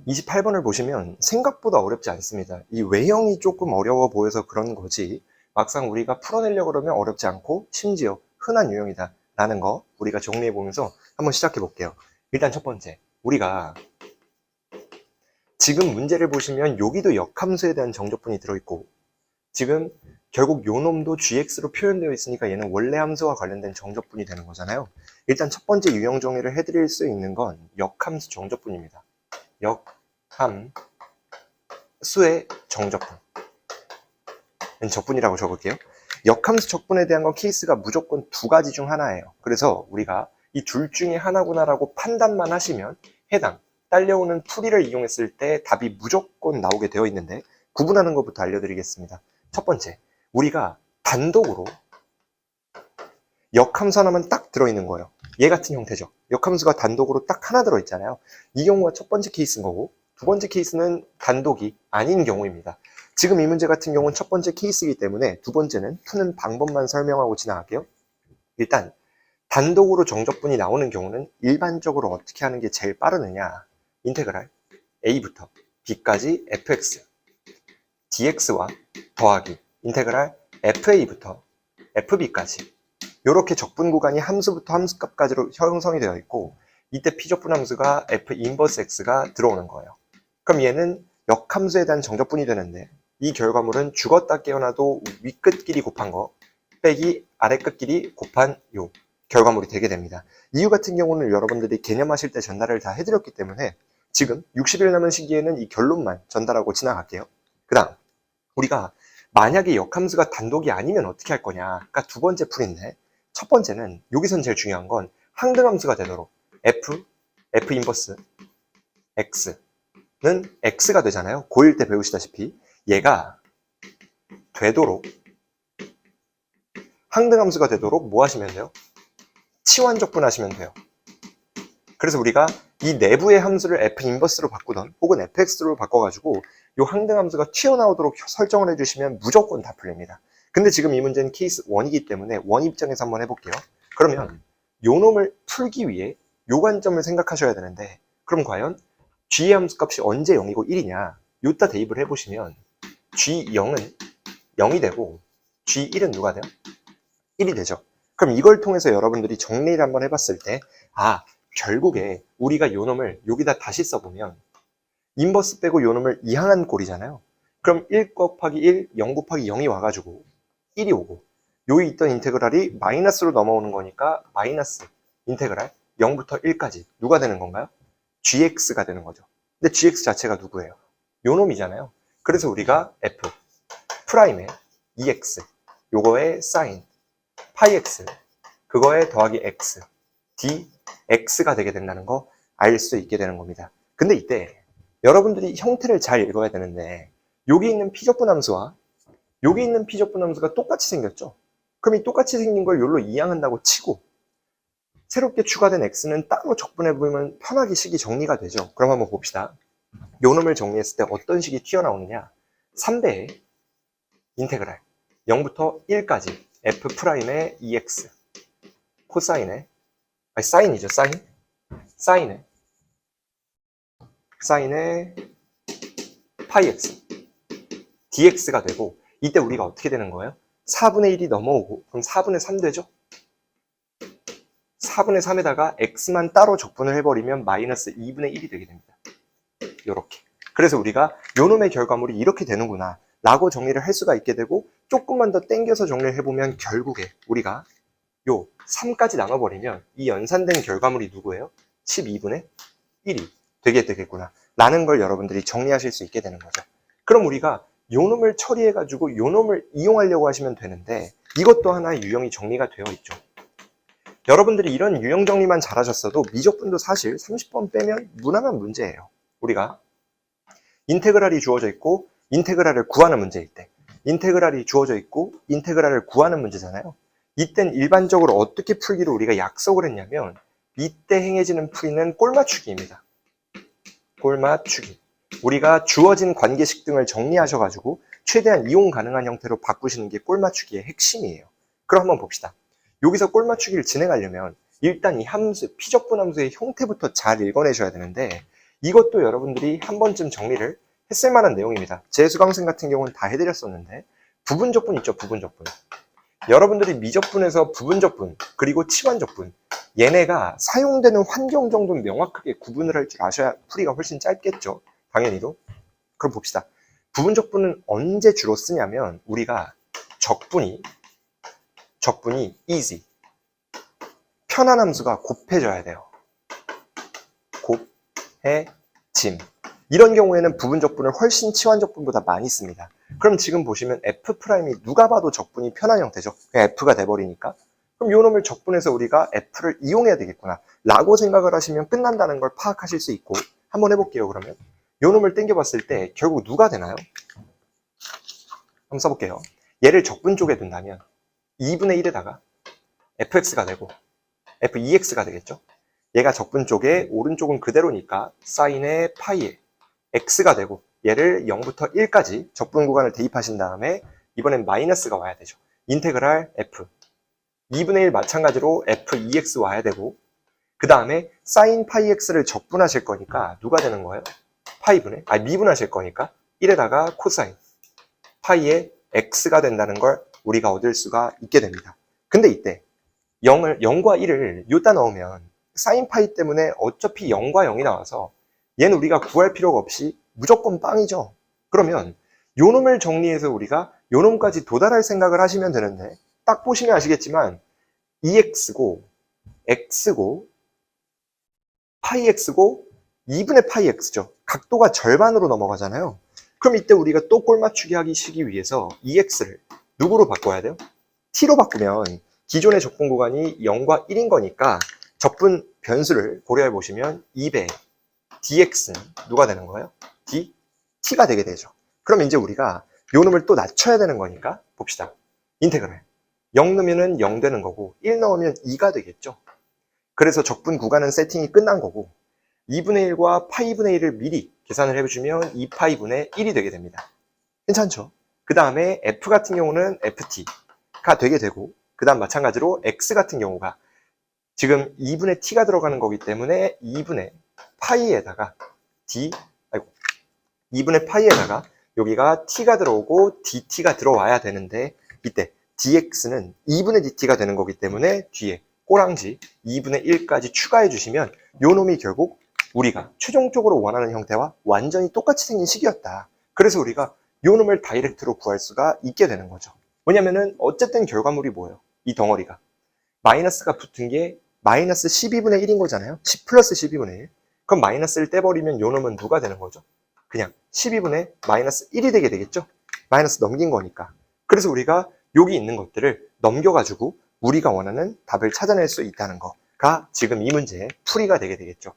28번을 보시면 생각보다 어렵지 않습니다. 이 외형이 조금 어려워 보여서 그런 거지 막상 우리가 풀어내려고 그러면 어렵지 않고 심지어 흔한 유형이다 라는 거 우리가 정리해 보면서 한번 시작해 볼게요. 일단 첫 번째, 우리가 지금 문제를 보시면 여기도 역함수에 대한 정적분이 들어있고 지금 결국 요 놈도 gx로 표현되어 있으니까 얘는 원래 함수와 관련된 정적분이 되는 거잖아요. 일단 첫 번째 유형 정리를 해드릴 수 있는 건 역함수 정적분입니다. 역함수의 정적분. 적분이라고 적을게요. 역함수 적분에 대한 건 케이스가 무조건 두 가지 중 하나예요. 그래서 우리가 이 둘 중에 하나구나라고 판단만 하시면 해당 딸려오는 풀이를 이용했을 때 답이 무조건 나오게 되어 있는데 구분하는 것부터 알려드리겠습니다. 첫 번째, 우리가 단독으로 역함수 하나만 딱 들어있는 거예요. 얘 같은 형태죠. 역함수가 단독으로 딱 하나 들어있잖아요. 이 경우가 첫 번째 케이스인 거고 두 번째 케이스는 단독이 아닌 경우입니다. 지금 이 문제 같은 경우는 첫 번째 케이스이기 때문에 두 번째는 푸는 방법만 설명하고 지나갈게요. 일단 단독으로 정적분이 나오는 경우는 일반적으로 어떻게 하는 게 제일 빠르느냐, 인테그랄 a부터 b까지 fx dx와 더하기 인테그랄 fa부터 fb까지 이렇게 적분 구간이 함수부터 함수값까지로 형성이 되어 있고 이때 p적분 함수가 f 인버스 x가 들어오는 거예요. 그럼 얘는 역함수에 대한 정적분이 되는데 이 결과물은 죽었다 깨어나도 윗끝끼리 곱한 거 빼기 아래끝끼리 곱한 요 결과물이 되게 됩니다. 이유 같은 경우는 여러분들이 개념하실 때 전달을 다 해드렸기 때문에 지금 60일 남은 시기에는 이 결론만 전달하고 지나갈게요. 그 다음 우리가 만약에 역함수가 단독이 아니면 어떻게 할 거냐가 두 번째 풀인데 첫 번째는 여기선 제일 중요한 건 항등함수가 되도록 f 인버스 x는 x가 되잖아요. 고1 때 배우시다시피 얘가 되도록 항등함수가 되도록 뭐 하시면 돼요? 치환적분 하시면 돼요. 그래서 우리가 이 내부의 함수를 f 인버스로 바꾸던 혹은 fx로 바꿔가지고 이 항등함수가 튀어나오도록 설정을 해주시면 무조건 다 풀립니다. 근데 지금 이 문제는 케이스 1이기 때문에 원 입장에서 한번 해볼게요. 그러면 요 놈을 풀기 위해 요 관점을 생각하셔야 되는데 그럼 과연 g의 함수 값이 언제 0이고 1이냐 요따 대입을 해보시면 g0은 0이 되고 g1은 누가 돼요? 1이 되죠. 그럼 이걸 통해서 여러분들이 정리를 한번 해봤을 때 결국에 우리가 요 놈을 여기다 다시 써보면 인버스 빼고 요 놈을 이항한 꼴이잖아요. 그럼 1 곱하기 1, 0 곱하기 0이 와가지고 1이 오고 여기 있던 인테그랄이 마이너스로 넘어오는 거니까 마이너스 인테그랄 0부터 1까지 누가 되는 건가요? gx가 되는 거죠. 근데 gx 자체가 누구예요? 요 놈이잖아요. 그래서 우리가 f 프라임의 ex 요거의 사인 파이 x 그거에 더하기 x dx가 되게 된다는 거 알 수 있게 되는 겁니다. 근데 이때 여러분들이 형태를 잘 읽어야 되는데 여기 있는 p적분 함수와 여기 있는 p적분 함수가 똑같이 생겼죠. 그럼 이 똑같이 생긴 걸 여기로 이항한다고 치고 새롭게 추가된 x는 따로 적분해보면 편하게 식이 정리가 되죠. 그럼 한번 봅시다. 요 놈을 정리했을 때 어떤 식이 튀어나오느냐 3배의 인테그랄 0부터 1까지 f 프라임의 ex 코사인의 사인이죠. 사인의 파이 x dx가 되고 이때 우리가 어떻게 되는 거예요? 4분의 1이 넘어오고 그럼 4분의 3 되죠? 4분의 3에다가 x만 따로 적분을 해버리면 마이너스 2분의 1이 되게 됩니다. 요렇게. 그래서 우리가 요 놈의 결과물이 이렇게 되는구나 라고 정리를 할 수가 있게 되고 조금만 더 땡겨서 정리를 해보면 결국에 우리가 요 3까지 나눠버리면 이 연산된 결과물이 누구예요? 12분의 1이 되게 되겠구나 라는 걸 여러분들이 정리하실 수 있게 되는 거죠. 그럼 우리가 요 놈을 처리해가지고 요 놈을 이용하려고 하시면 되는데 이것도 하나의 유형이 정리가 되어 있죠. 여러분들이 이런 유형 정리만 잘하셨어도 미적분도 사실 30번 빼면 무난한 문제예요. 우리가 인테그랄이 주어져 있고 인테그랄을 구하는 문제일 때 인테그랄이 주어져 있고 인테그랄을 구하는 문제잖아요. 이땐 일반적으로 어떻게 풀기로 우리가 약속을 했냐면 이때 행해지는 풀이는 꼴맞추기입니다. 꼴맞추기. 우리가 주어진 관계식 등을 정리하셔가지고 최대한 이용 가능한 형태로 바꾸시는 게 꼴맞추기의 핵심이에요. 그럼 한번 봅시다. 여기서 꼴맞추기를 진행하려면 일단 이 함수, p적분 함수의 형태부터 잘 읽어내셔야 되는데 이것도 여러분들이 한 번쯤 정리를 했을 만한 내용입니다. 제 수강생 같은 경우는 다 해드렸었는데 부분적분 있죠, 부분적분. 여러분들이 미적분에서 부분적분 그리고 치환적분 얘네가 사용되는 환경 정도는 명확하게 구분을 할 줄 아셔야 풀이가 훨씬 짧겠죠, 당연히도. 그럼 봅시다. 부분적분은 언제 주로 쓰냐면 우리가 적분이 easy 편한 함수가 곱해져야 돼요. 곱해짐. 이런 경우에는 부분적분을 훨씬 치환적분보다 많이 씁니다. 그럼 지금 보시면 F'이 누가 봐도 적분이 편한 형태죠. 그냥 F가 돼버리니까. 그럼 요 놈을 적분해서 우리가 F를 이용해야 되겠구나 라고 생각을 하시면 끝난다는 걸 파악하실 수 있고, 한번 해볼게요. 그러면 요 놈을 땡겨봤을 때 결국 누가 되나요? 한번 써볼게요. 얘를 적분 쪽에 둔다면 2분의 1에다가 fx가 되고 f2x가 되겠죠. 얘가 적분 쪽에 오른쪽은 그대로니까 사인의 파이에 x가 되고, 얘를 0부터 1까지 적분 구간을 대입하신 다음에 이번엔 마이너스가 와야 되죠. 인테그랄 f 2분의 1 마찬가지로 f2x 와야 되고, 그 다음에 사인 파이 x를 적분하실 거니까 누가 되는 거예요? 미분하실 거니까 1에다가 코사인 파이의 x가 된다는 걸 우리가 얻을 수가 있게 됩니다. 근데 이때 0과 1을 요따 넣으면 사인 파이 때문에 어차피 0과 0이 나와서 얘는 우리가 구할 필요가 없이 무조건 빵이죠. 그러면 요 놈을 정리해서 우리가 요 놈까지 도달할 생각을 하시면 되는데, 딱 보시면 아시겠지만 EX고 X고 파이 X고 2분의 파이 X죠. 각도가 절반으로 넘어가잖아요. 그럼 이때 우리가 또 꼴맞추기 하기 위해서 EX를 누구로 바꿔야 돼요? T로 바꾸면 기존의 적분 구간이 0과 1인 거니까 적분 변수를 고려해 보시면 2배 dx는 누가 되는 거예요? t가 되게 되죠. 그럼 이제 우리가 요 놈을 또 낮춰야 되는 거니까 봅시다. 인테그랄 0 넣으면 0 되는 거고 1 넣으면 2가 되겠죠. 그래서 적분 구간은 세팅이 끝난 거고 2분의 1과 파이분의 1을 미리 계산을 해주면 2파이분의 1이 되게 됩니다. 괜찮죠? 그 다음에 f 같은 경우는 ft가 되게 되고, 그 다음 마찬가지로 x 같은 경우가 지금 2분의 t가 들어가는 거기 때문에 2분의 파이에다가 2분의 파이에다가 여기가 t가 들어오고 dt가 들어와야 되는데, 이때 dx는 2분의 dt가 되는 거기 때문에 뒤에 꼬랑지 2분의 1까지 추가해 주시면 요 놈이 결국 우리가 최종적으로 원하는 형태와 완전히 똑같이 생긴 식이었다. 그래서 우리가 요 놈을 다이렉트로 구할 수가 있게 되는 거죠. 왜냐면은 어쨌든 결과물이 뭐예요? 이 덩어리가 마이너스가 붙은 게 마이너스 12분의 1인 거잖아요. 10 플러스 12분의 1. 그럼 마이너스를 떼버리면 요 놈은 누가 되는 거죠? 그냥 12분의 마이너스 1이 되게 되겠죠? 마이너스 넘긴 거니까. 그래서 우리가 여기 있는 것들을 넘겨가지고 우리가 원하는 답을 찾아낼 수 있다는 거가 지금 이 문제의 풀이가 되게 되겠죠.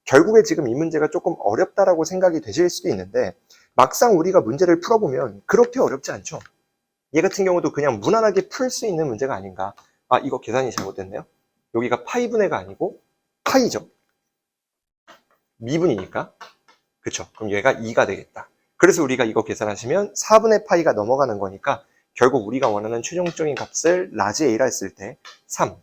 결국에 지금 이 문제가 조금 어렵다라고 생각이 되실 수도 있는데, 막상 우리가 문제를 풀어보면 그렇게 어렵지 않죠. 얘 같은 경우도 그냥 무난하게 풀 수 있는 문제가 아닌가. 아, 이거 계산이 잘못됐네요. 여기가 파이분의가 아니고 파이죠. 미분이니까. 그쵸? 그럼 얘가 2가 되겠다. 그래서 우리가 이거 계산하시면 4분의 파이가 넘어가는 거니까 결국 우리가 원하는 최종적인 값을 라지 A라 했을 때 3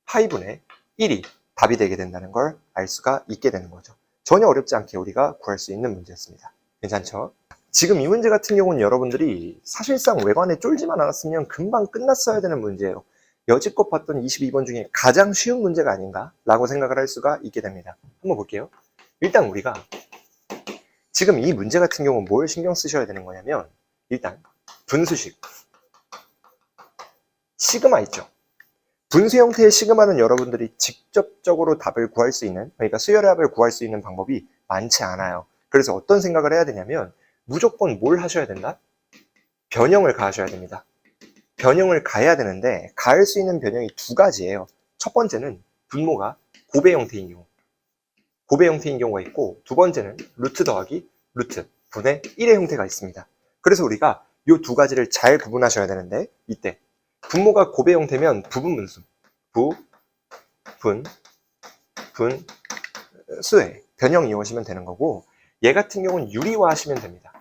파이분의 1이 답이 되게 된다는 걸 알 수가 있게 되는 거죠. 전혀 어렵지 않게 우리가 구할 수 있는 문제였습니다. 괜찮죠? 지금 이 문제 같은 경우는 여러분들이 사실상 외관에 쫄지만 않았으면 금방 끝났어야 되는 문제예요. 여지껏 봤던 22번 중에 가장 쉬운 문제가 아닌가 라고 생각을 할 수가 있게 됩니다. 한번 볼게요. 일단 우리가 지금 이 문제 같은 경우는 뭘 신경 쓰셔야 되는 거냐면, 일단 분수식 시그마 있죠. 분수 형태의 시그마는 여러분들이 직접적으로 답을 구할 수 있는, 그러니까 수열의 합을 구할 수 있는 방법이 많지 않아요. 그래서 어떤 생각을 해야 되냐면 무조건 뭘 하셔야 된다? 변형을 가하셔야 됩니다. 변형을 가해야 되는데 가할 수 있는 변형이 두 가지예요. 첫 번째는 분모가 곱의 형태인 경우, 곱의 형태인 경우가 있고, 두 번째는 루트 더하기 루트 분의 1의 형태가 있습니다. 그래서 우리가 이 두 가지를 잘 구분하셔야 되는데, 이때 분모가 곱의 형태면 부분분수, 분수의 변형 이용하시면 되는 거고, 얘 같은 경우는 유리화 하시면 됩니다.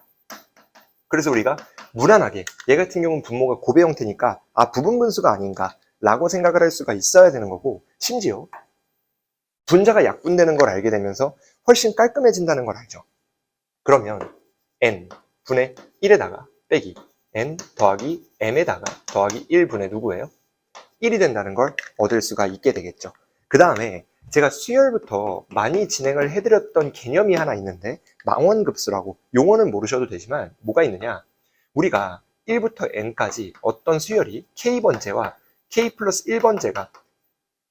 그래서 우리가 무난하게 얘 같은 경우는 분모가 곱의 형태니까 부분분수가 아닌가 라고 생각을 할 수가 있어야 되는 거고, 심지어 분자가 약분되는 걸 알게 되면서 훨씬 깔끔해진다는 걸 알죠. 그러면 n 분의 1에다가 빼기 n 더하기 m에다가 더하기 1분의 누구예요? 1이 된다는 걸 얻을 수가 있게 되겠죠. 그 다음에 제가 수열부터 많이 진행을 해드렸던 개념이 하나 있는데 망원급수라고, 용어는 모르셔도 되지만 뭐가 있느냐, 우리가 1부터 n까지 어떤 수열이 k번째와 k 플러스 1번째가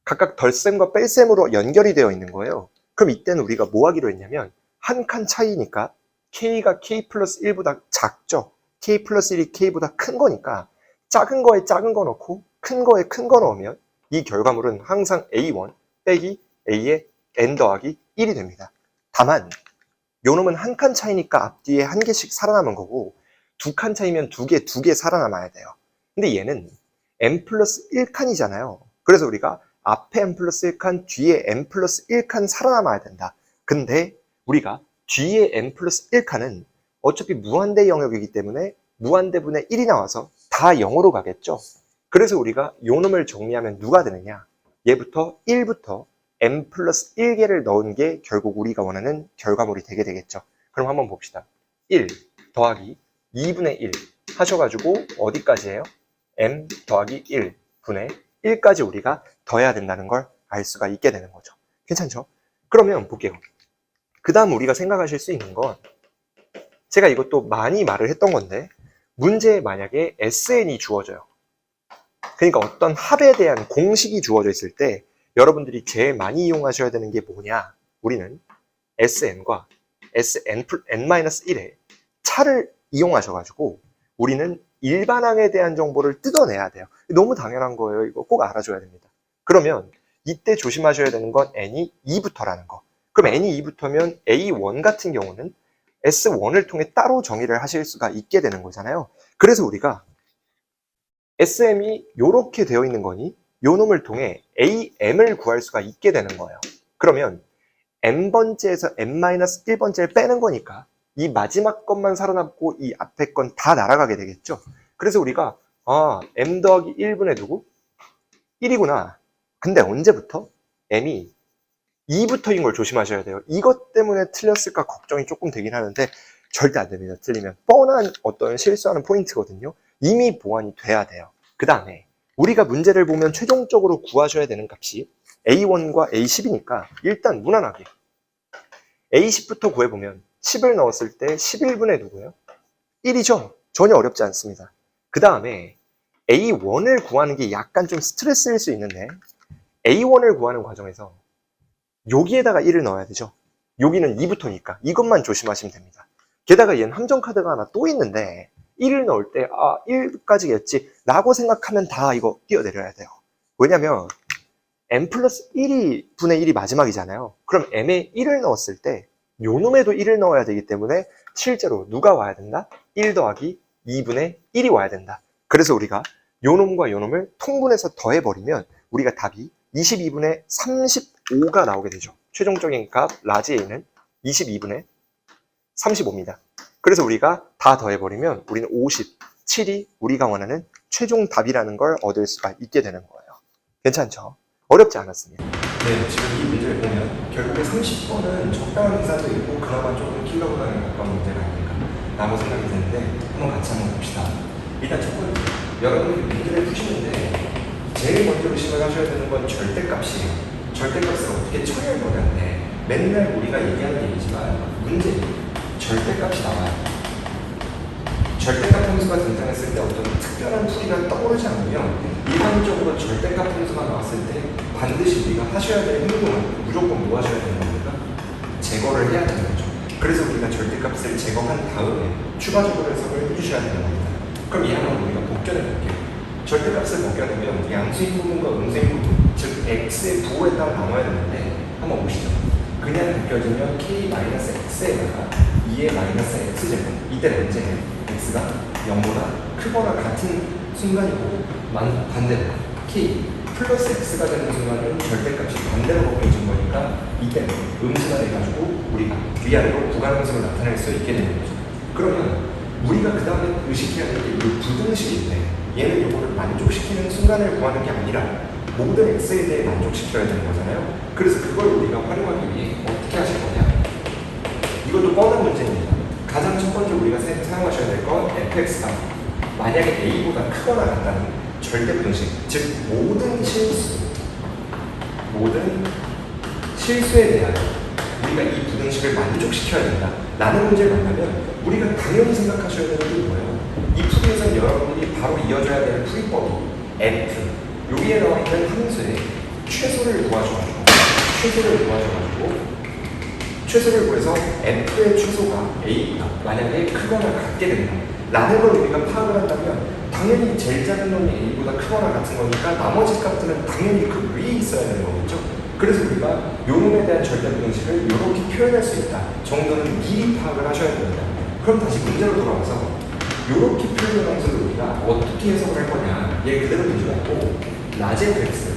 각각 덜셈과 뺄셈으로 연결이 되어 있는 거예요. 그럼 이때는 우리가 뭐 하기로 했냐면 한 칸 차이니까 k가 k 플러스 1보다 작죠. k 플러스 1이 k보다 큰 거니까 작은 거에 작은 거 넣고 큰 거에 큰 거 넣으면 이 결과물은 항상 a1 빼기 a의 n 더하기 1이 됩니다. 다만 요 놈은 한 칸 차이니까 앞뒤에 한 개씩 살아남은 거고 두 칸 차이면 두 개 살아남아야 돼요. 근데 얘는 n 플러스 1칸이잖아요. 그래서 우리가 앞에 n 플러스 1칸, 뒤에 n 플러스 1칸 살아남아야 된다. 근데 우리가 뒤에 n 플러스 1칸은 어차피 무한대 영역이기 때문에 무한대분의 1이 나와서 다 0으로 가겠죠. 그래서 우리가 요 놈을 정리하면 누가 되느냐, 얘부터 1부터 n 플러스 1개를 넣은 게 결국 우리가 원하는 결과물이 되게 되겠죠. 그럼 한번 봅시다. 1 더하기 2분의 1 하셔가지고 어디까지예요? m 더하기 1분의 1까지 우리가 더해야 된다는 걸 알 수가 있게 되는 거죠. 괜찮죠? 그러면 볼게요. 그 다음 우리가 생각하실 수 있는 건, 제가 이것도 많이 말을 했던 건데, 문제에 만약에 SN이 주어져요. 그러니까 어떤 합에 대한 공식이 주어져 있을 때 여러분들이 제일 많이 이용하셔야 되는 게 뭐냐, 우리는 SN과 SN-1의 차를 이용하셔가지고 우리는 일반항에 대한 정보를 뜯어내야 돼요. 너무 당연한 거예요. 이거 꼭 알아줘야 됩니다. 그러면 이때 조심하셔야 되는 건 n이 2부터라는 거. 그럼 n이 2부터면 A1 같은 경우는 S1을 통해 따로 정의를 하실 수가 있게 되는 거잖아요. 그래서 우리가 SM이 이렇게 되어 있는 거니 요 놈을 통해 AM을 구할 수가 있게 되는 거예요. 그러면 n번째에서 n-1번째를 빼는 거니까 이 마지막 것만 살아남고 이 앞에 건 다 날아가게 되겠죠. 그래서 우리가 m 더하기 1분의 누구? 1이구나. 근데 언제부터? m이 2부터인 걸 조심하셔야 돼요. 이것 때문에 틀렸을까 걱정이 조금 되긴 하는데 절대 안 됩니다. 틀리면 뻔한 어떤 실수하는 포인트거든요. 이미 보완이 돼야 돼요. 그 다음에 우리가 문제를 보면 최종적으로 구하셔야 되는 값이 A1과 A10이니까 일단 무난하게 A10부터 구해보면 10을 넣었을 때 11분의 누구예요? 1이죠? 전혀 어렵지 않습니다. 그 다음에 A1을 구하는 게 약간 좀 스트레스일 수 있는데 A1을 구하는 과정에서 여기에다가 1을 넣어야 되죠. 여기는 2부터니까 이것만 조심하시면 됩니다. 게다가 얘는 함정카드가 하나 또 있는데 1을 넣을 때 1까지겠지 라고 생각하면 다 이거 뛰어내려야 돼요. 왜냐면 n 플러스 1이 분의 1이 마지막이잖아요. 그럼 m에 1을 넣었을 때 요놈에도 1을 넣어야 되기 때문에 실제로 누가 와야 된다? 1 더하기 2분의 1이 와야 된다. 그래서 우리가 요놈과 요놈을 통분해서 더해버리면 우리가 답이 22분의 35가 나오게 되죠. 최종적인 값 라지 A는 22분의 35입니다. 그래서 우리가 다 더해버리면 우리는 57이 우리가 원하는 최종 답이라는 걸 얻을 수가 있게 되는 거예요. 괜찮죠? 어렵지 않았습니다. 네, 지금 이 문제를 보면 결국에 30번은 적당한 인사도 있고 그나마 조금 킬러보다는 가까운 문제가 아닐까 라고 생각이 드는데 한번 같이 한번 봅시다. 일단 첫 번째, 여러분이 문제를 푸시는데 제일 먼저 의식을 하셔야 되는 건 절대값이에요. 절대값을 어떻게 처리할 거냐인데 맨날 우리가 얘기하는 얘기지만 문제는 절대값이 나와요. 절대값 함수가 등장했을 때 어떤 특별한 풀이가 떠오르지 않으면 일반적으로 절대값 함수가 나왔을 때 반드시 우리가 하셔야 될 행동은 무조건 뭐 하셔야 되는 겁니까? 제거를 해야 되는 거죠. 그래서 우리가 절대값을 제거한 다음에 추가적으로 해석을 해주셔야 되는 겁니다. 그럼 이 한번 우리가 복견해 볼게요. 절대값을 복견하면 양수인 부분과 음수인 부분, 즉 x의 부호에 따라 나눠야 되는데 한번 보시죠. 그냥 느껴지면 k-x에다가 2의 마이너스 x제곱, 이때는 언제예요? x가 0보다 크거나 같은 순간이고 반대로 k 플러스 x가 되는 순간은 절대값이 반대로 바뀌어진 거니까 이때는 음수가 돼가지고 우리가 위아래로 구간함수를 나타낼 수 있게 되는 거죠. 그러면 우리가 그 다음에 의식해야 될 게 이 부등식인데 얘는 이거를 만족시키는 순간을 구하는 게 아니라 모든 x에 대해 만족시켜야 되는 거잖아요. 그래서 그걸 우리가 활용하기 위해 어떻게 하실 거냐? 이것도 뻔한 문제입니다. 가장 첫 번째 우리가 사용하셔야 될 건 fx가 만약에 a보다 크거나 같다는 절대부등식, 즉 모든 실수에 대한 우리가 이 부등식을 만족시켜야 된다 라는 문제를 만나면 우리가 당연히 생각하셔야 되는 게 뭐예요? 이 풀이에서 여러분들이 바로 이어져야 될 풀이법이 f, 여기에 나와 있는 함수의 최소를 구해서 f의 최소가 a보다 만약에 크거나 같게 된다 라는 걸 우리가 파악을 한다면 당연히 제일 작은 놈이 a보다 크거나 같은 거니까 나머지 값들은 당연히 그 위에 있어야 되는 거겠죠. 그래서 우리가 요 놈에 대한 절대부등식을 이렇게 표현할 수 있다 정도는 미리 파악을 하셔야 됩니다. 그럼 다시 문제로 돌아와서 이렇게 표현한 함수를 우리가 어떻게 해석을 할 거냐, 얘 그대로 두지 말고 라지 fx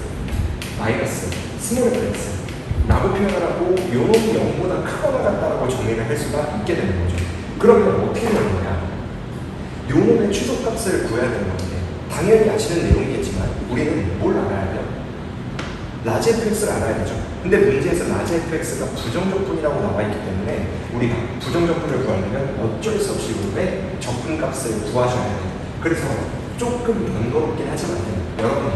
마이너스 스몰 fx 라고 표현을 하고 요 놈이 0보다 크거나 같다라고 정리를 할 수가 있게 되는 거죠. 그러면 어떻게 되는 거냐, 요 놈의 최소값을 구해야 되는 건데 당연히 아시는 내용이겠지만 우리는 뭘 알아야 돼요? 라지 fx를 알아야 되죠. 근데 문제에서 라지 fx가 부정적분이라고 나와 있기 때문에 우리가 부정적분을 구하려면 어쩔 수 없이 왜 적분값을 구하셔야 돼요. 그래서 조금 번거롭긴 하지만 여러분이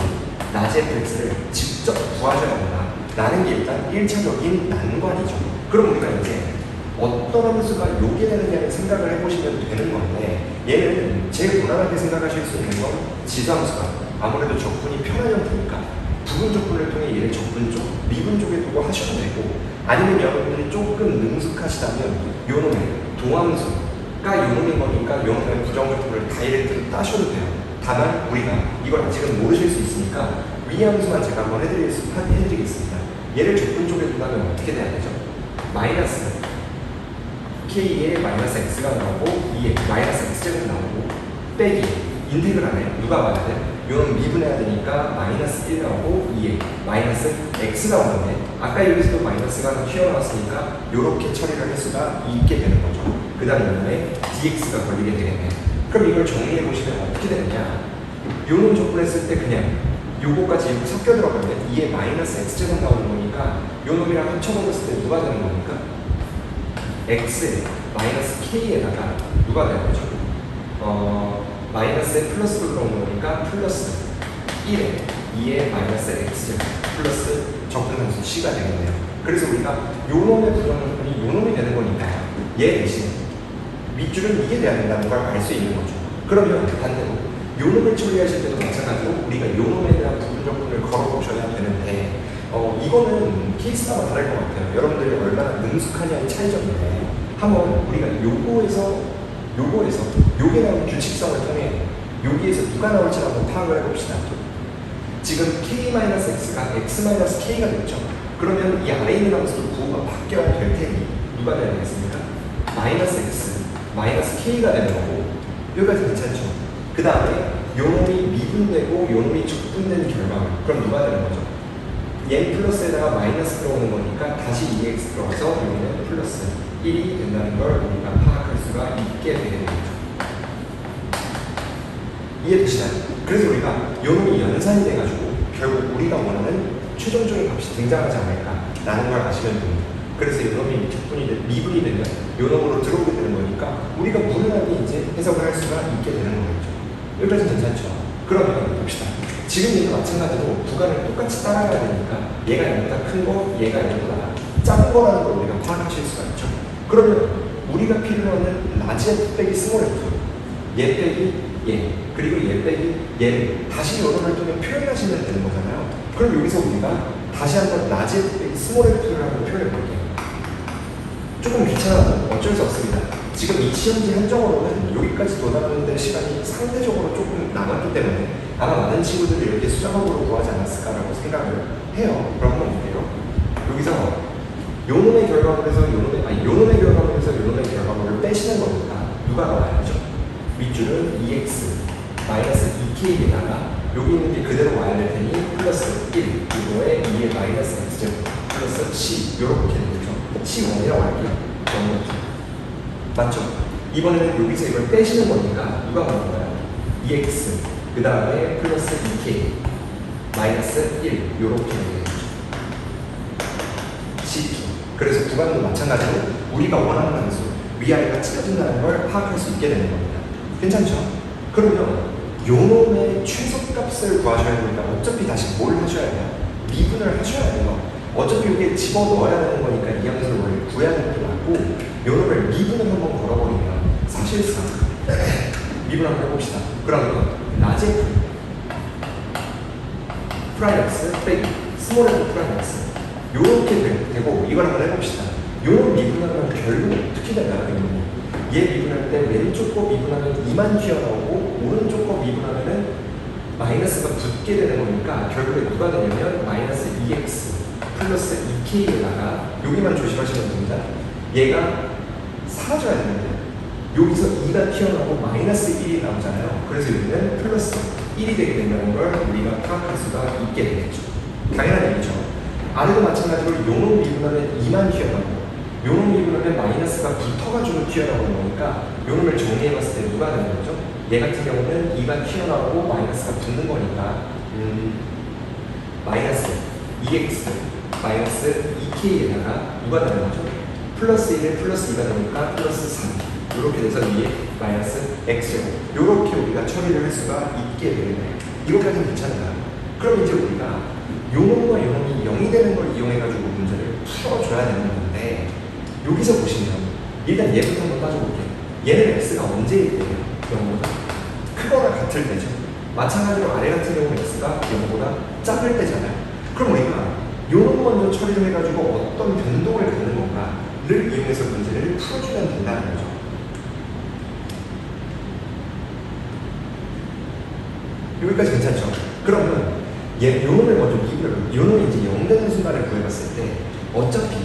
라지 fx를 직접 구하셔야 된다 라는 게 일단 1차적인 난관이죠. 그럼 우리가 이제 어떤 함수가 요게 되느냐를 생각을 해보시면 되는 건데, 얘는 제일 무난하게 생각하실 수 있는 건 지수함수가 아무래도 적분이 편한 형태니까 부분 적분을 통해 얘를 적분 쪽, 미분 쪽에 두고 하셔도 되고, 아니면 여러분들이 조금 능숙하시다면 요 놈의 동함수가 요 놈인 거니까 요 놈의 부정적분을 다이렉트로 따셔도 돼요. 다만 우리가 이걸 아직은 모르실 수 있으니까 위 함수만 제가 한번 해드리겠습니다. 얘를 적분 쪽에 둔다면 어떻게 돼야 되죠? 마이너스 k에 마이너스 x가 나오고 2에 마이너스 x제곱 나오고 빼기 인테그랄에 누가 봐야 돼? 요는 미분해야 되니까 마이너스 1 나오고 2에 마이너스 x 나오는데 아까 여기서도 마이너스가 튀어나왔으니까 요렇게 처리를 할 수가 있게 되는 거죠. 그 다음에 dx가 걸리게 되겠네요. 그럼 이걸 정리해 보시면 어떻게 되느냐, 요놈 적분했을 때 그냥 요거까지 섞여 들어가면 2에 마이너스 x제곱 나오는 거니까 요놈이랑 합쳐먹었을 때 누가 되는 겁니까? x에 마이너스 k에다가 누가 되는 거죠? 마이너스에 플러스로 들어오는 거니까 플러스 1에 2에 마이너스 x제곱 플러스 적분함수 c가 되겠네요. 그래서 우리가 요놈의 부정적분이 요놈이 되는 거니까 얘 대신 밑줄은 이게 돼야 된다는 걸 알 수 있는 거죠. 그러면 반대로 요놈을 처리하실 때도 마찬가지로 우리가 요놈에 대한 부분적분을 걸어보셔야 되는데 이거는 케이스마다 다를 것 같아요. 여러분들이 얼마나 능숙하냐의 차이점인데 한번 우리가 요거에서 요게 나온 규칙성을 통해 여기에서 누가 나올지 한번 파악을 해봅시다. 지금 k-x가 x-k가 됐죠. 그러면 이 아래 있는 함수도 부호가 바뀌어야 될 테니 누가 돼야 되겠습니까? 마이너스 x, 마이너스 k가 되는 거고 여기까지 괜찮죠? 그 다음에 요놈이 미분되고 요놈이 적분된 결과물, 그럼 누가 되는 거죠? 얘 플러스에다가 마이너스 들어오는 거니까 다시 2x 들어가서 요놈은 플러스 1이 된다는 걸 우리가 파악할 수가 있게 되는 거죠. 이해되시나요? 그래서 우리가 요놈이 연산이 돼가지고 결국 우리가 원하는 최종적인 값이 등장하지 않을까라는 걸 아시면 됩니다. 그래서 요놈이 적분이 미분이 되면 요놈으로 들어오게 되는 거니까 우리가 무난하게 이제 해석을 할 수가 있게 되는 거겠죠. 여기까지 괜찮죠? 그러면 봅시다. 지금 얘도 마찬가지로 구간을 똑같이 따라가야 되니까 얘가 얘보다 큰 거, 얘가 얘보다 작은 거라는 걸 우리가 파악하실 수가 있죠. 그러면 우리가 필요한 라지 f 빼기 스몰 f, 얘 빼기 얘, 그리고 얘 빼기 얘를 다시 요놈을 통해 표현하시면 되는 거잖아요. 그럼 여기서 우리가 다시 한번 라지 f 빼기 스몰 f를 한번 표현해 볼게요. 조금 귀찮아도 어쩔 수 없습니다. 지금 이 시험지 한정으로는 여기까지 도달하는 시간이 상대적으로 조금 남았기 때문에 아마 많은 친구들이 이렇게 수작업으로 구하지 않았을까라고 생각을 해요. 그럼 한번 볼게요. 여기서 요놈의 결과물에서 요놈의 결과물에서 요놈의 결과물을 빼시는 거니까 누가 나와야죠? 밑줄은 2x 마이너스 2k에다가 여기 있는 게 그대로 와야 될 테니 플러스 1 이거에 2의 마이너스 x제곱 플러스 c 요렇게 되죠. c1이라고 할게요. 맞죠? 이번에는 여기서 이걸 빼시는 거니까 누가 나온 거야? 2x 그 다음에 플러스 2k 마이너스 1 요렇게 되는 거죠. c2 그래서 구간도 마찬가지로 우리가 원하는 함수 위아래가 찢어진다는 걸 파악할 수 있게 되는 겁니다. 괜찮죠? 그러면 요놈의 최소값을 구하셔야 되니까 어차피 다시 뭘 하셔야 돼요? 미분을 하셔야 돼요. 어차피 이게 집어넣어야 되는 거니까 이 함수를 원래 구해야 되는 게 맞고 요놈을 미분을 한번 걸어버리면 사실상 미분 한번 해봅시다. 그러면 낮에 프라임 x 빼기 스몰 f 프라임 x 요렇게 되고 이걸 한번 해봅시다. 요런 미분하면 결국 어떻게 되나요? 얘 미분할 때 왼쪽 거 미분하면 2만 튀어나오고 오른쪽 거 미분하면은 마이너스가 붙게 되는 거니까 결국에 누가 되냐면 마이너스 2x 플러스 2k에다가 여기만 조심하시면 됩니다. 얘가 사라져야 되는데 여기서 2가 튀어나오고 마이너스 1이 나오잖아요. 그래서 여기는 플러스 1이 되게 된다는 걸 우리가 파악할 수가 있게 되겠죠. 당연한 얘기죠. 아래도 마찬가지로 요놈 미분하면 2만 튀어나오고 요놈 미분하면 마이너스가 붙어가지고 튀어나오는 거니까 요놈을 정리해봤을 때 누가 되는 거죠? 얘 같은 경우는 2가 튀어나오고 마이너스가 붙는 거니까 마이너스 2x 마이너스 2k에다가 누가 되는 거죠? 플러스 1에 플러스 2가 되니까 플러스 3 이렇게 돼서 위에 마이너스 x제곱 이렇게 우리가 처리를 할 수가 있게 되겠네요. 이것까지는 괜찮나요? 그럼 이제 우리가 요놈과 요놈이 0이 되는 걸 이용해가지고 문제를 풀어줘야 되는 건데 여기서 보시면 일단 얘부터 한번 따져볼게요. 얘는 x가 언제일 때예요? 0보다 크거나 같을 때죠. 마찬가지로 아래 같은 경우는 x가 0보다 작을 때잖아요. 그럼 우리가 요놈 먼저 처리를 해가지고 어떤 변동을 갖는 건가를 이용해서 문제를 풀어주면 된다는 거죠. 여기까지 괜찮죠? 그러면 요놈을 먼저 요놈이 이제 0 되는 순간을 구해봤을 때 어차피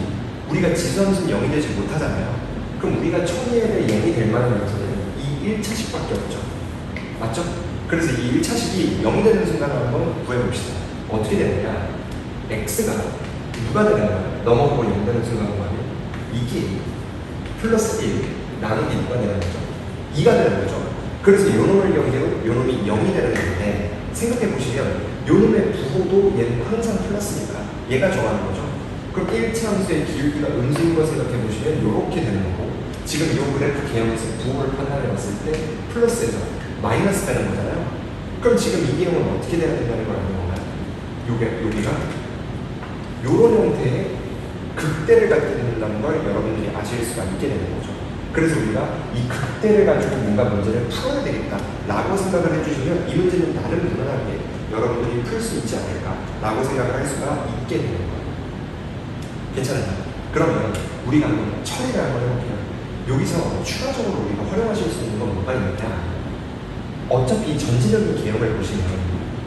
우리가 지수함수는 0이 되지 못하잖아요. 그럼 우리가 처리해야 될 0이 될 만한 요소는 이 1차식밖에 없죠. 맞죠? 그래서 이 1차식이 0이 되는 순간을 한번 구해봅시다. 어떻게 되느냐? x가 누가 되는 거야? 넘어가고 0 되는 순간 구하면 2k 플러스 1 나누기 누가 되는 거죠? 2가 되는 거죠. 그래서 요놈을 이용해서 요놈이 0이 되는 건데 생각해보시면 요놈의 부호도 얘는 항상 플러스니까 얘가 정하는 거죠. 그럼 1차 함수의 기울기가 음수인 걸 생각해보시면 이렇게 되는 거고 지금 이 그래프 개형에서 부호를 판단해봤을 때 플러스에서 마이너스 되는 거잖아요. 그럼 지금 이 개형은 어떻게 돼야 된다는 걸 아는 건가요? 여기가 요런 형태의 극대를 갖게 된다는 걸 여러분들이 아실 수가 있게 되는 거죠. 그래서 우리가 이 극대를 가지고 뭔가 문제를 풀어야 되겠다 라고 생각을 해주시면 이 문제는 나름 무난하게 여러분들이 풀 수 있지 않을까 라고 생각할 수가 있게 되는 거예요. 괜찮나요? 그러면 우리가 한번 처리를 한번 해볼게요. 여기서 추가적으로 우리가 활용하실 수 있는 건 뭐가 있느냐? 어차피 전체적인 개념을 보시면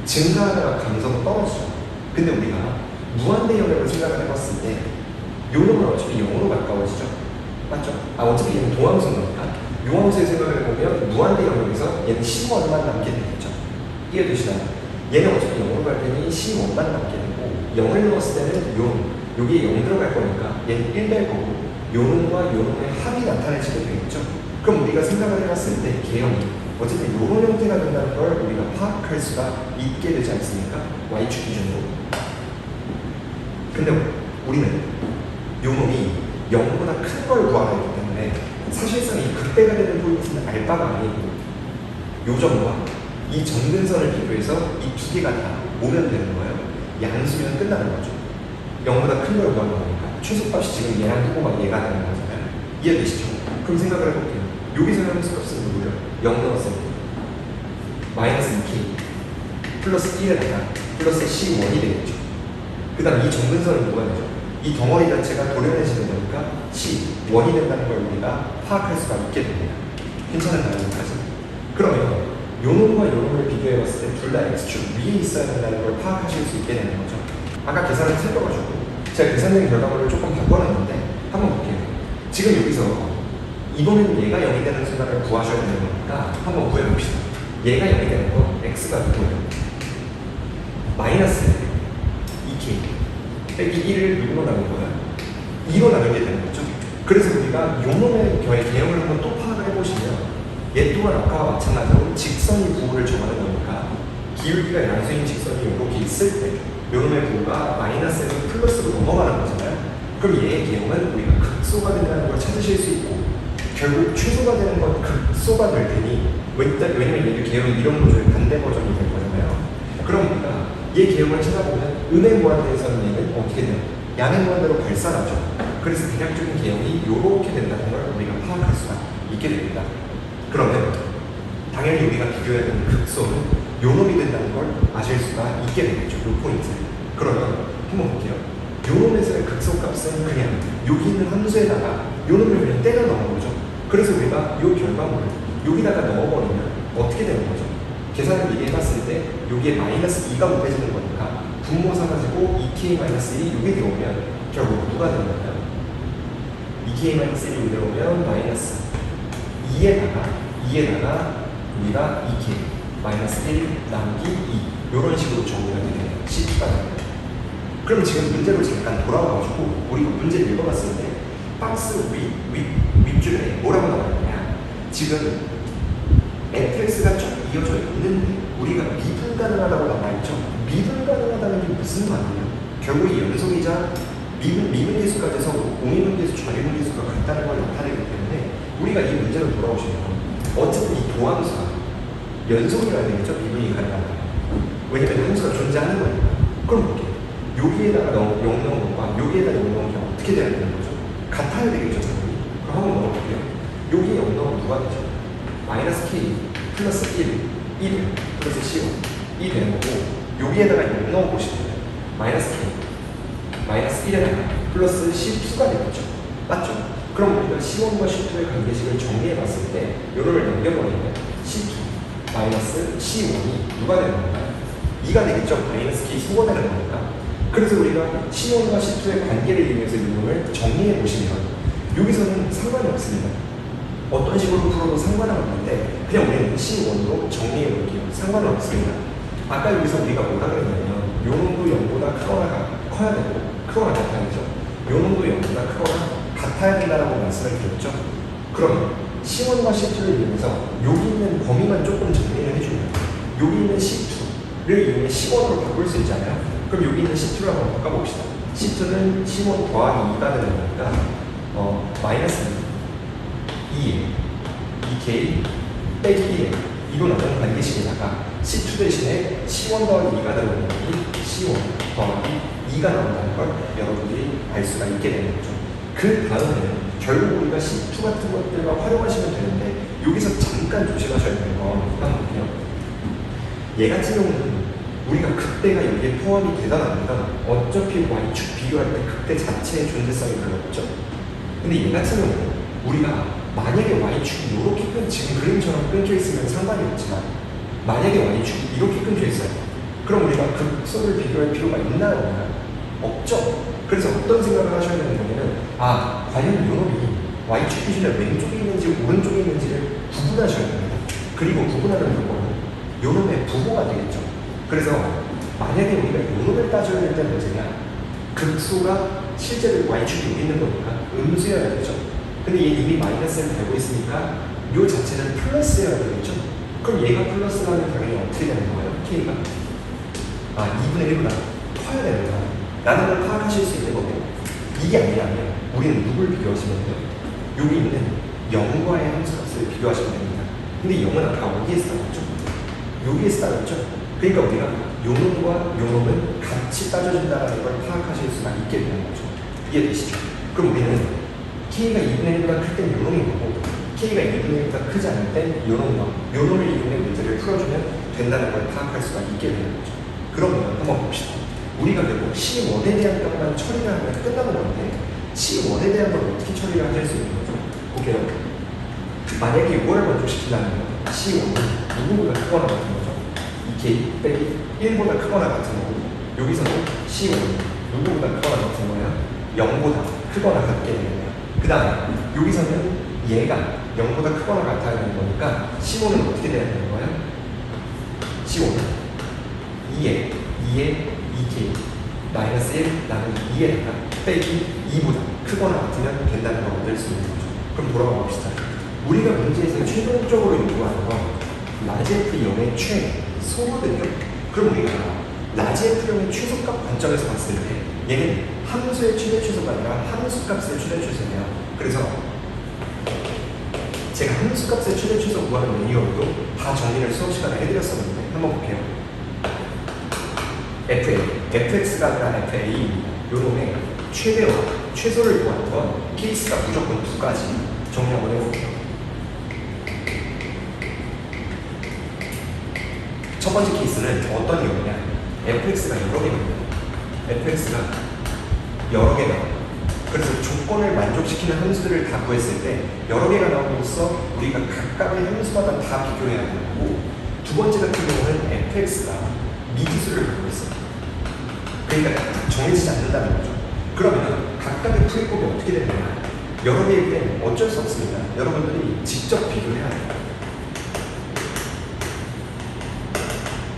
증가하다가 감소가 떨어지죠. 근데 우리가 무한대 영역을 생각을 해봤을 때 요놈은 어차피 0으로 가까워지죠. 맞죠? 어차피 얘는 동함수인 거니까 요 함수의 생각을 해보면 무한대 영역에서 얘는 10원만 남게 되겠죠. 이해되시나요? 얘는 어차피 0으로 갈 때는 10원만 남게 되고 0을 넣었을 때는 여기에 0 들어갈 거니까 얘는 1 될 거고 요놈과 요놈의 합이 나타내지게 되겠죠. 그럼 우리가 생각을 해봤을 때 개형이 어쨌든 요런 형태가 된다는 걸 우리가 파악할 수가 있게 되지 않습니까? Y축 기준으로. 근데 우리는 요놈이 0보다 큰 걸 구하야 하기 때문에 사실상 이 극대가 되는 포인트는 알바가 아니고 요점과 이 점근선을 비교해서 이 두 개가 다 오면 되는 거예요. 양수면 끝나는 거죠. 0보다 큰 걸 구하는 거니까 최소값이 지금 얘랑 크고가 얘가 되는 거잖아요. 이해되시죠? 그럼 생각을 해볼게요. 여기서 함수값은 누구요? 0 넣었을 때 마이너스 2k 플러스 1에다가 플러스 C1이 되겠죠. 그 다음 이 점근선은 뭐가 되죠? 이 덩어리 자체가 도련해지는 거니까 C1이 된다는 걸 우리가 파악할 수가 있게 됩니다. 괜찮은가요? 여기까지? 그러면 요놈과 요놈을 비교해봤을 때 둘 다 X축 위에 있어야 된다는 걸 파악하실 수 있게 되는 거죠. 아까 계산을 틀려가지고 제가 계산된 결과물을 조금 바꿔놨는데 한번 볼게요. 지금 여기서 이번에는 얘가 0이 되는 순간을 구하셔야 되는 거니까 한번 구해봅시다. 얘가 0이 되는 거 X가 누구예요? 마이너스 2K 빼기 1을 누구로 나눈 거예요? 2로 나누게 되는 거죠. 그래서 우리가 요놈의 개형을 한번 또 파악을 해보시면 얘 또한 아까와 마찬가지로 직선이 부호를 정하는 거니까 기울기가 양수인 직선이 이렇게 있을 때 요놈의 부호가 마이너스에서 플러스로 넘어가는 거잖아요. 그럼 얘의 개형은 우리가 극소가 된다는 걸 찾으실 수 있고 결국 최소가 되는 건 극소가 될 테니 왜냐면 얘를 계열은 이런 구조의 반대 버전이 될 거잖아요. 그럼 우리가 얘 계열을 찾아보면 음의 무한대에서는 얘는 어떻게 돼요? 양의 무한대로 발산하죠. 그래서 대략적인 계열이 이렇게 된다는 걸 우리가 파악할 수가 있게 됩니다. 그러면 당연히 우리가 비교해야 되는 극소는 요 놈이 된다는 걸 아실 수가 있게 되겠죠. 요 포인트. 그러면 한번 볼게요. 요 놈에서의 극소값은 그냥 여기 있는 함수에다가 요 놈을 그냥 때려 넣은 거죠. 그래서 우리가 요 결과물을 여기다가 넣어버리면 어떻게 되는 거죠? 계산을 미리 해봤을 때 여기에 마이너스 2가 곱해지는 거니까 분모 사가지고 2k-1이 여기 들어오면 결국 누가 되는 거예요? 2k-1이 여기 들어오면 마이너스 2에다가 우리가 2k 마이너스 1 나누기 2 이런 식으로 정리가 되네요. C2가 됩니다. 그럼 지금 문제로 잠깐 돌아와가지고 우리가 문제를 읽어봤을 때 박스 윗줄에 뭐라고 나와있냐, 지금 fx가 쭉 이어져 있는데 우리가 미분가능하다고 나와있죠. 미분가능하다는 게 무슨 말이에요? 결국 이 연속이자 미분계수까지 해서 오미분계수, 좌미분계수가 같다는 걸 나타내기 때문에 우리가 이 문제로 돌아오시면 어쨌든 이 도함수가 연속이라야 되겠죠. 미분이 가능하다. 왜냐면 함수가 존재하는 거니까. 그럼 볼게요. 여기에다가 0 넣은 것과 여기에다 0 넣은 게 어떻게 돼야 되는 거죠? 같아야 되겠죠, 당연히. 그럼 한번 넣어볼게요. 여기에 0 넣으면 누가 되죠? 마이너스 k 플러스 1 플러스 c5 이 되는 거고, 여기에다가 0 넣어보시면 마이너스 k 마이너스 1에다가 플러스 c2가 되겠죠. 맞죠? 그럼 우리가 c1과 c2의 관계식을 정리해봤을 때 요거를 넘겨버리면 c2 마이너스 c1이 누가 되는 건가요? 2가 되겠죠. 마이너스 k 수거되는 거니까. 그래서 우리가 C1과 C2의 관계를 이용해서 이 놈을 정리해 보시면 여기서는 상관이 없습니다. 어떤 식으로 풀어도 상관은 없는데 그냥 우리는 C1으로 정리해 볼게요. 상관은 없습니다. 아까 여기서 우리가 뭐라 그랬냐면 요 놈도 0보다 크거나 커야 되고 크거나 같아야 되죠. 요 놈도 0보다 크거나 같아야 된다라고 말씀을 드렸죠. 그럼 C1과 C2를 이용해서 여기 있는 범위만 조금 정리를 해주면 여기 있는 C2를 이용해 C1으로 바꿀 수 있잖아요. 그럼 여기 있는 C2를 한번 바꿔봅시다. C2는 C1 더하기 2가 되는 거니까 마이너스 2에 2K 빼기 1에 2로 나눈 관계식에다가 C2 대신에 C1 더하기 2가 되는 거니 C1 더하기 2가 나온다는 걸 여러분들이 알 수가 있게 되는 거죠. 그 다음에는 결국 우리가 C2 같은 것들과 활용하시면 되는데 여기서 잠깐 조심하셔야 되는 건 한번 볼게요. 얘 같은 경우는 우리가 극대가 여기에 포함이 되다보니까 어차피 y축 비교할 때 극대 자체의 존재성이 별로 없죠. 근데 얘 같은 경우는 우리가 만약에 y축이 이렇게 지금 그림처럼 끊겨 있으면 상관이 없지만 만약에 y축이 이렇게 끊겨 있어요. 그럼 우리가 극소를 비교할 필요가 있나요? 없죠. 그래서 어떤 생각을 하셔야 되는 거냐면 과연 이 놈이 y축 기준에 왼쪽에 있는지 오른쪽에 있는지를 구분하셔야 됩니다. 그리고 구분하는 방법은 이 놈의 부호가 되겠죠. 그래서 만약에 우리가 요놈을 따져야 될 때는 언제냐? 극소가 실제로 y축이 여기 있는 거니까 음수여야 되죠. 근데 얘 이미 마이너스를 달고 있으니까 요 자체는 플러스여야 되겠죠. 그럼 얘가 플러스라면 당연히 어떻게 되는 거예요? k가 2분의 1보다 커야 되는 거야. 라는 걸 파악하실 수 있는 거고요. 이게 아니라면 우리는 누굴 비교하시면 돼요? 여기 있는 0과의 함수값을 비교하시면 됩니다. 근데 0은 아까 어디에서 나왔죠? 여기에서 나왔죠? 그러니까 우리가 요놈과 요놈은 같이 따져준다는 걸 파악하실 수가 있게 되는 거죠. 이해되시죠? 그럼 우리는 K가 2분의 1보다 클 땐 요놈인 거고 K가 2분의 1보다 크지 않을 땐 요놈과 요놈을 이용해 문제를 풀어주면 된다는 걸 파악할 수가 있게 되는 거죠. 그러면 한번 봅시다. 우리가 결국 C1에 대한 값만 처리를 하면 끝나는 건데 C1에 대한 걸 어떻게 처리를 하실 수 있는 거죠? 볼게요. 만약에 이거를 만족시킨다는 건 C1은 누구보다 크거나 같은 거죠. 2K 빼기 1보다 크거나 같은 거고 여기서는 C1은 누구보다 크거나 같은 거야? 0보다 크거나 같게 되겠네요. 그 다음에 여기서는 얘가 0보다 크거나 같아야 되는 거니까 C1은 어떻게 돼야 되는 거야? C1은 2에 2K 마이너스 1 나누기 2에다가 빼기 2보다 크거나 같으면 된다는 걸 얻을 수 있는 거죠. 그럼 돌아가 봅시다. 우리가 문제에서 최종적으로 요구하는 건 라지 F0의 최소거든요. 그럼 우리가 라지 F0의 최소값 관점에서 봤을 때 얘는 함수의 최대 최소가 아니라 함수 값의 최대 최소냐 그래서 제가 함수값의 최대 최소 구하는 이유로 다 정리를 수업 시간에 해드렸었는데 한번 볼게요. fx가 아니라 fa 요놈의 최대와 최소를 구하는 케이스가 무조건 두 가지 정리 한번 해볼게요. 첫 번째 케이스는 어떤 경우냐, fx가 여러 개입니다. fx가 여러 개가, 그래서 조건을 만족시키는 함수들을 다 구했을 때 여러 개가 나옴으로써 우리가 각각의 함수마다 다 비교해야 되는 거고, 두 번째 같은 경우는 fx가 미지수를 갖고 있어요. 그러니까 딱 정해지지 않는다는 거죠. 그러면 각각의 풀이법이 어떻게 되느냐, 여러 개일 때는 어쩔 수 없습니다. 여러분들이 직접 비교해야 돼요.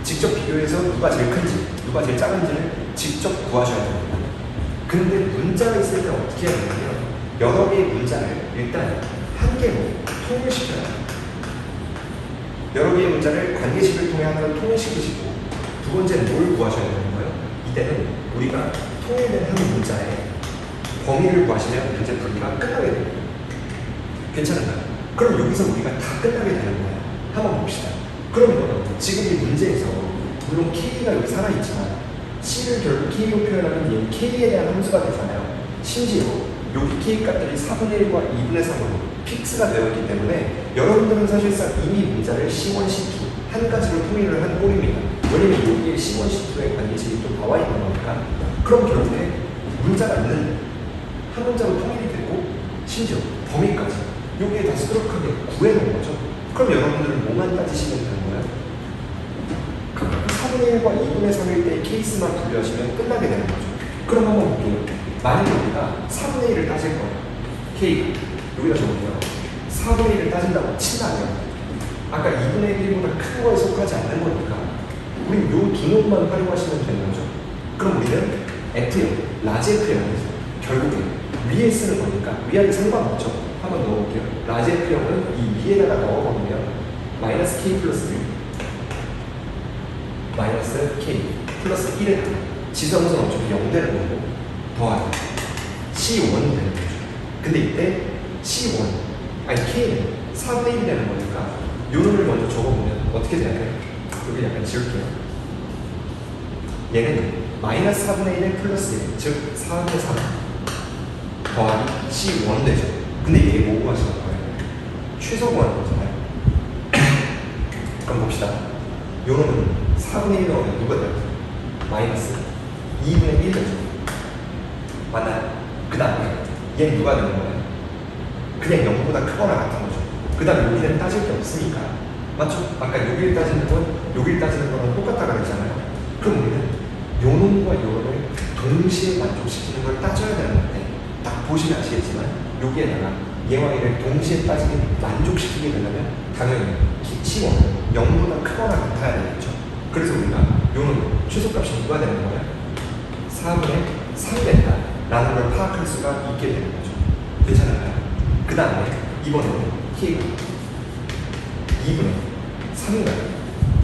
직접 비교해서 누가 제일 큰지, 누가 제일 작은지를 직접 구하셔야 됩니다. 근데 문자가 있을 때 어떻게 해야 되냐면, 여러 개의 문자를 일단 한 개로 통일시켜야 돼요. 여러 개의 문자를 관계식을 통해 하나를 통일시키시고, 두 번째는 뭘 구하셔야 되는 거예요? 이때는 우리가 통일된 한 문자의 범위를 구하시면 이제 분리가 끝나게 됩니다. 괜찮은가요? 그럼 여기서 우리가 다 끝나게 되는 거예요. 한번 봅시다. 그러면 지금 이 문제에서 물론 K가 여기 살아있지만 C를 결국 K로 표현하면 여기 K에 대한 함수가 되잖아요. 심지어 여기 K 값들이 4분의 1과 2분의 3으로 픽스가 되었기 때문에 여러분들은 사실상 이미 문자를 C1, C2 한 가지로 통일을 한 꼴입니다. 왜냐면 여기에 C1, C2의 관계식이 또 나와 있는 거니까. 그럼 결국에 문자가 있는 한 문자로 통일이 되고 심지어 범위까지 여기에 다 수두룩하게 구해놓은 거죠. 그럼 여러분들은 뭐만 따지시면 되는 거예요? 4분의 1과 2분의 3일 때의 케이스만 분류하시면 끝나게 되는 거죠. 그럼 한번 볼게요. 만약에 우리가 4분의 1을 따질 거예요. K가 여기다 적을게요. 4분의 1을 따진다고 친다면 아까 2분의 1보다 큰 거에 속하지 않는 거니까 우린 요 두 놈만 활용하시면 되는 거죠. 그럼 우리는 F형, 라지 F형을 해서 결국에 위에 쓰는 거니까 위아래 상관없죠. 한번 넣어볼게요. 라지 F형은 이 위에다가 넣어보면 마이너스 K 플러스 1 마이너스 K 플러스 1에 지수함수는 어차피 0 되는 거고 더하기 C1이 되는 거죠. 근데 이때 C1 아니 K는 4분의 1이 되는 거니까 요 놈을 먼저 적어보면 어떻게 돼야 돼요? 여기 약간 지울게요. 얘는 마이너스 4분의 1에 플러스 1, 즉 4분의 3 더하기 C1 되죠. 근데 얘 뭐 구하시는 거예요? 최소 구하는 거잖아요. 그럼 봅시다. 요 놈은 4분의 1 넣으면 누가 돼요? 마이너스 2분의 1 되죠. 맞나요? 그 다음에 얘는 누가 되는 거예요? 그냥 0보다 크거나 같은 거죠. 그 다음에 여기는 따질 게 없으니까. 맞죠? 아까 여기를 따지는 건 여기를 따지는 거랑 똑같다고 그랬잖아요. 그럼 우리는 요 놈과 요 놈을 동시에 만족시키는 걸 따져야 되는 건데 딱 보시면 아시겠지만 여기에다가 얘와 얘를 동시에 따지게 만족시키게 되려면 당연히 C1은 0보다 크거나 같아야 되겠죠. 그래서 우리가 요놈 최소값이 누가 되는 거예요? 4분의 3이 된다 라는 걸 파악할 수가 있게 되는 거죠. 괜찮은가요? 그 다음에 이번에는 K가 2분의 3인가요?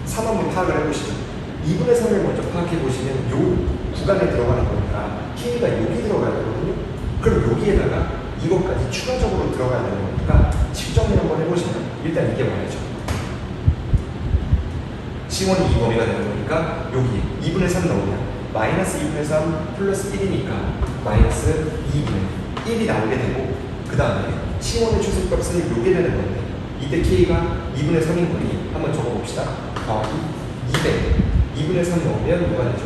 3 한번 파악을 해보시죠. 2분의 3을 먼저 파악해보시면 요 구간에 들어가는 거니까 K가 여기 들어가야 되거든요. 그럼 여기에다가 이것까지 추가적으로 들어가야 되는 거니까 직정리 한번 해보시면 일단 이게 와야죠. C1이 2범위가 되는 거니까 여기 2분의 3 넣으면 마이너스 2분의 3 플러스 1이니까 마이너스 2분의 1이 나오게 되고 그 다음에 C1의 최소값은 요게 되는 건데 이때 K가 2분의 3인 거니 한번 적어봅시다. 더하기 2분의 3 넣으면 뭐가 되죠?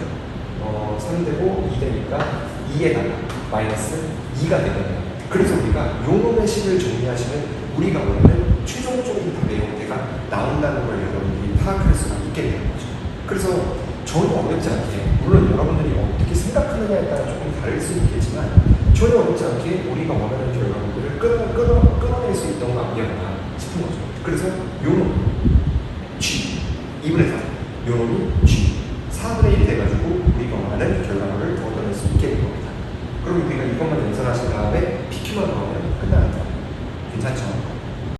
3 되고 2 되니까 2에다가 마이너스 2가 되거든요. 그래서 우리가 요 놈의 식을 정리하시면 우리가 원하는 최종적인 답의 형태가 나온다는 걸 여러분들이 파악할 수가 있게 되는 거죠. 그래서 전혀 어렵지 않게, 물론 여러분들이 어떻게 생각하느냐에 따라 조금 다를 수 있겠지만 전혀 어렵지 않게 우리가 원하는 결과물들을 끌어낼 수 있던 거 아니었나 싶은 거죠. 그래서 요놈 G 2분의 4, 요놈이 G 4분의 1이 돼가지고 우리가 원하는 결과물을 얻어낼 수 있게 된 겁니다. 그럼 우리가 이것만 연산하신 다음에 PQ만 넣으면 끝나는 거예요. 괜찮죠?